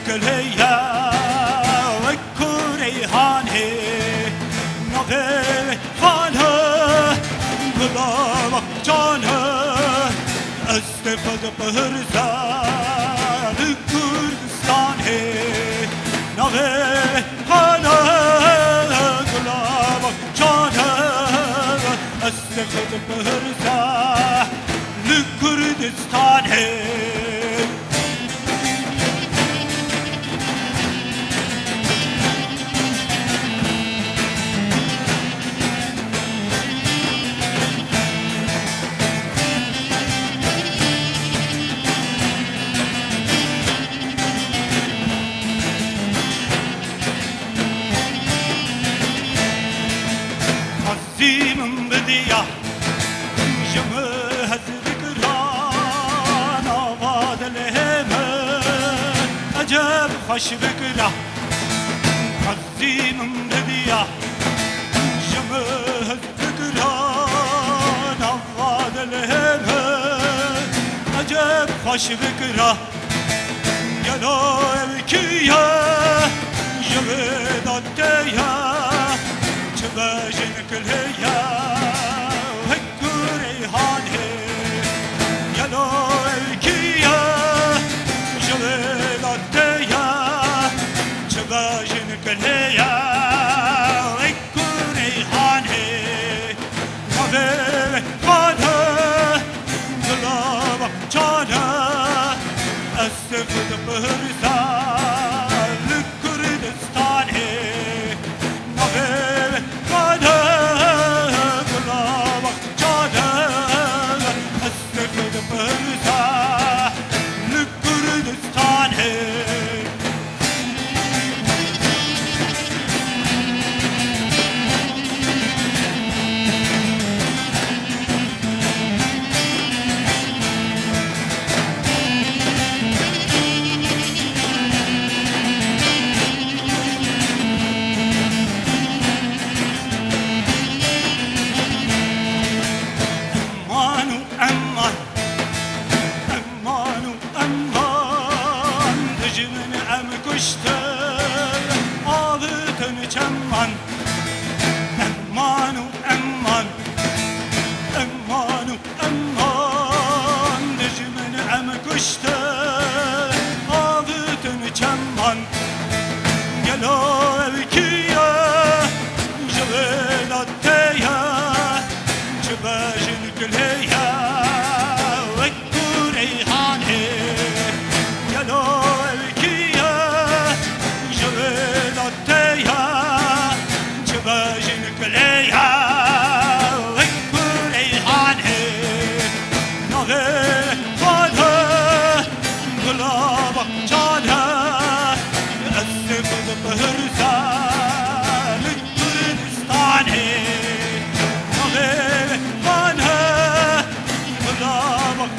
kılheya ve kureyhane nave hana gula canı استفاده بهرزان کردستان نوه حالا گلاب جانه استفاده بهرزان کردستان زیمم بدیا جمع هزد گران آواد لهمه عجب خوش بگرا زیمم بدیا جمع هزد گران آواد لهمه عجب خوش بگرا گلو ew kî ye جوه دادیا باجن كلها هكوري هانه يلو الكيا جلالتيا باجن كلها هكوري هانه نوه خانه غلاب جانه استفد برزا لكردستانه نوه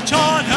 John